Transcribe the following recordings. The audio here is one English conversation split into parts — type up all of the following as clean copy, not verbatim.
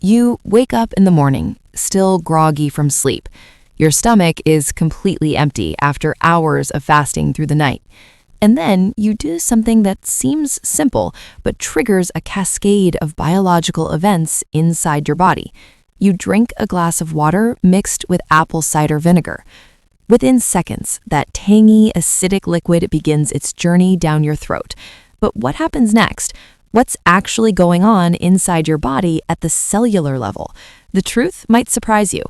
You wake up in the morning, still groggy from sleep. Your stomach is completely empty after hours of fasting through the night. And then you do something that seems simple, but triggers a cascade of biological events inside your body. You drink a glass of water mixed with apple cider vinegar. Within seconds, that tangy, acidic liquid begins its journey down your throat. But what happens next? What's actually going on inside your body at the cellular level? The truth might surprise you.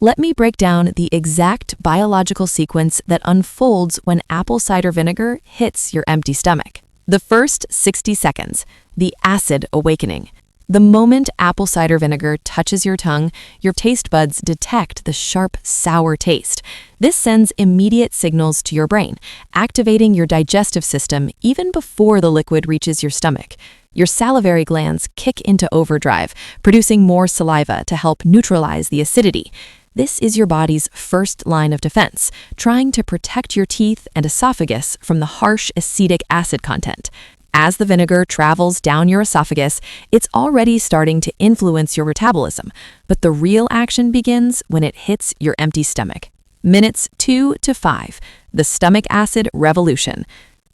Let me break down the exact biological sequence that unfolds when apple cider vinegar hits your empty stomach. The first 60 seconds, the acid awakening. The moment apple cider vinegar touches your tongue, your taste buds detect the sharp, sour taste. This sends immediate signals to your brain, activating your digestive system even before the liquid reaches your stomach. Your salivary glands kick into overdrive, producing more saliva to help neutralize the acidity. This is your body's first line of defense, trying to protect your teeth and esophagus from the harsh acetic acid content. As the vinegar travels down your esophagus, it's already starting to influence your metabolism, but the real action begins when it hits your empty stomach. Minutes 2 to 5, the stomach acid revolution.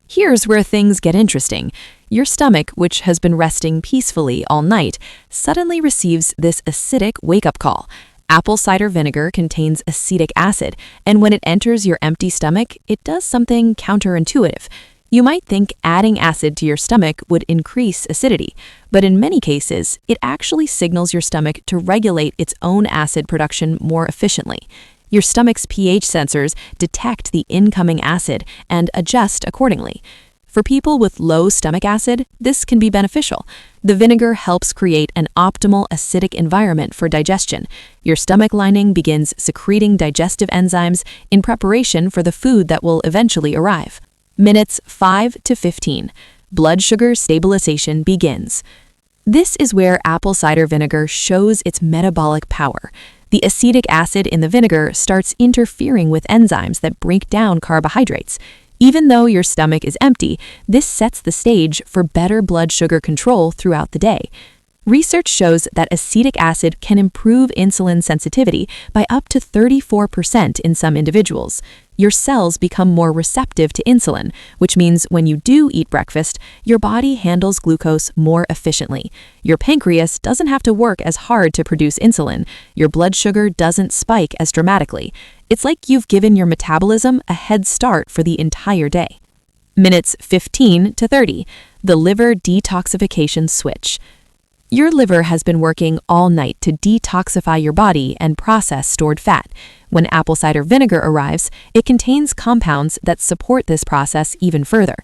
Here's where things get interesting. Your stomach, which has been resting peacefully all night, suddenly receives this acidic wake-up call. Apple cider vinegar contains acetic acid, and when it enters your empty stomach, it does something counterintuitive. You might think adding acid to your stomach would increase acidity, but in many cases, it actually signals your stomach to regulate its own acid production more efficiently. Your stomach's pH sensors detect the incoming acid and adjust accordingly. For people with low stomach acid, this can be beneficial. The vinegar helps create an optimal acidic environment for digestion. Your stomach lining begins secreting digestive enzymes in preparation for the food that will eventually arrive. Minutes 5 to 15. Blood sugar stabilization begins. This is where apple cider vinegar shows its metabolic power. The acetic acid in the vinegar starts interfering with enzymes that break down carbohydrates. Even though your stomach is empty, this sets the stage for better blood sugar control throughout the day. Research shows that acetic acid can improve insulin sensitivity by up to 34% in some individuals. Your cells become more receptive to insulin, which means when you do eat breakfast, your body handles glucose more efficiently. Your pancreas doesn't have to work as hard to produce insulin. Your blood sugar doesn't spike as dramatically. It's like you've given your metabolism a head start for the entire day. Minutes 15 to 30. The liver detoxification switch. Your liver has been working all night to detoxify your body and process stored fat. When apple cider vinegar arrives, it contains compounds that support this process even further.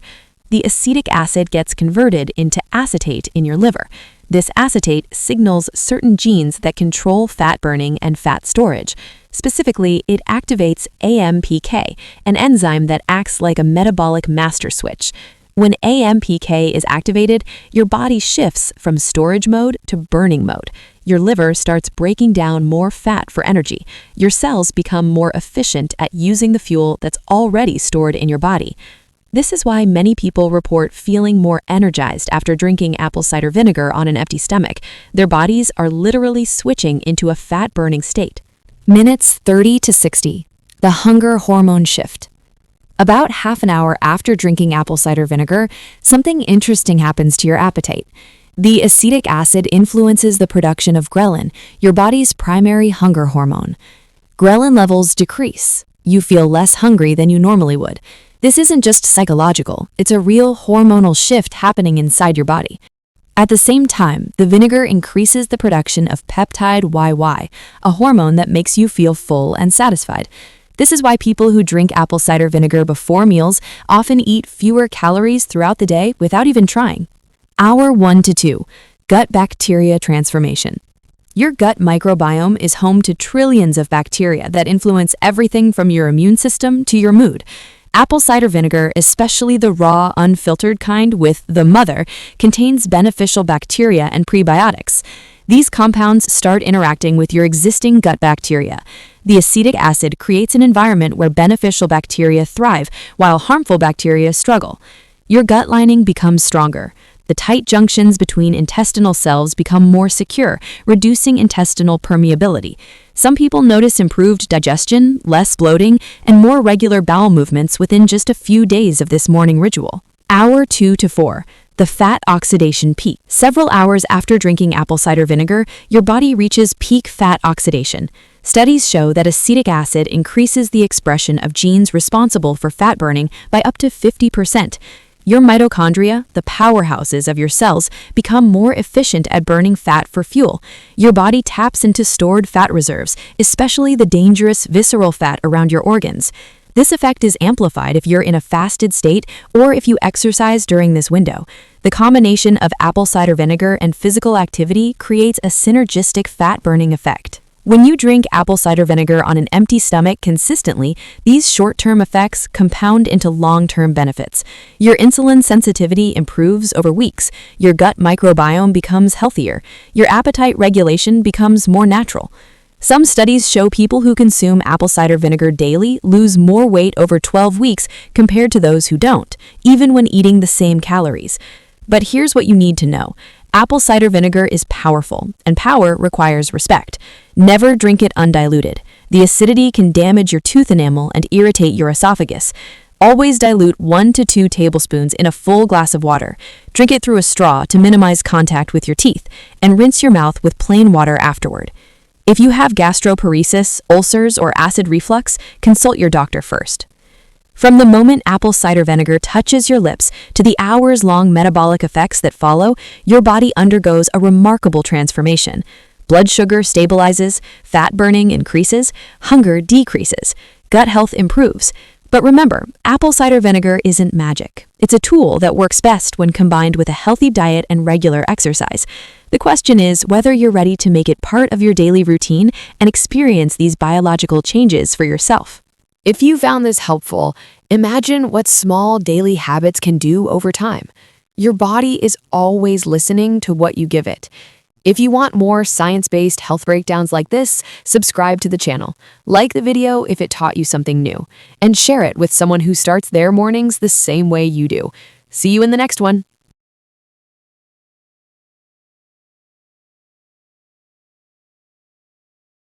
The acetic acid gets converted into acetate in your liver. This acetate signals certain genes that control fat burning and fat storage. Specifically, it activates AMPK, an enzyme that acts like a metabolic master switch. When AMPK is activated, your body shifts from storage mode to burning mode. Your liver starts breaking down more fat for energy. Your cells become more efficient at using the fuel that's already stored in your body. This is why many people report feeling more energized after drinking apple cider vinegar on an empty stomach. Their bodies are literally switching into a fat-burning state. Minutes 30 to 60. The hunger hormone shift. About half an hour after drinking apple cider vinegar, something interesting happens to your appetite. The acetic acid influences the production of ghrelin, your body's primary hunger hormone. Ghrelin levels decrease. You feel less hungry than you normally would. This isn't just psychological, it's a real hormonal shift happening inside your body. At the same time, the vinegar increases the production of peptide YY, a hormone that makes you feel full and satisfied. This is why people who drink apple cider vinegar before meals often eat fewer calories throughout the day without even trying. Hour 1 to 2. Gut bacteria transformation. Your gut microbiome is home to trillions of bacteria that influence everything from your immune system to your mood. Apple cider vinegar, especially the raw, unfiltered kind with the mother, contains beneficial bacteria and prebiotics. These compounds start interacting with your existing gut bacteria. The acetic acid creates an environment where beneficial bacteria thrive while harmful bacteria struggle. Your gut lining becomes stronger. The tight junctions between intestinal cells become more secure, reducing intestinal permeability. Some people notice improved digestion, less bloating, and more regular bowel movements within just a few days of this morning ritual. Hour 2 to 4. The fat oxidation peak. Several hours after drinking apple cider vinegar, your body reaches peak fat oxidation. Studies show that acetic acid increases the expression of genes responsible for fat burning by up to 50%. Your mitochondria, the powerhouses of your cells, become more efficient at burning fat for fuel. Your body taps into stored fat reserves, especially the dangerous visceral fat around your organs. This effect is amplified if you're in a fasted state or if you exercise during this window. The combination of apple cider vinegar and physical activity creates a synergistic fat-burning effect. When you drink apple cider vinegar on an empty stomach consistently, these short-term effects compound into long-term benefits. Your insulin sensitivity improves over weeks, your gut microbiome becomes healthier, your appetite regulation becomes more natural. Some studies show people who consume apple cider vinegar daily lose more weight over 12 weeks compared to those who don't, even when eating the same calories. But here's what you need to know. Apple cider vinegar is powerful, and power requires respect. Never drink it undiluted. The acidity can damage your tooth enamel and irritate your esophagus. Always dilute 1 to 2 tablespoons in a full glass of water. Drink it through a straw to minimize contact with your teeth, and rinse your mouth with plain water afterward. If you have gastroparesis, ulcers, or acid reflux, consult your doctor first. From the moment apple cider vinegar touches your lips to the hours-long metabolic effects that follow, your body undergoes a remarkable transformation. Blood sugar stabilizes, fat burning increases, hunger decreases, gut health improves. But remember, apple cider vinegar isn't magic. It's a tool that works best when combined with a healthy diet and regular exercise. The question is whether you're ready to make it part of your daily routine and experience these biological changes for yourself. If you found this helpful, imagine what small daily habits can do over time. Your body is always listening to what you give it. If you want more science-based health breakdowns like this, subscribe to the channel, like the video if it taught you something new, and share it with someone who starts their mornings the same way you do. See you in the next one.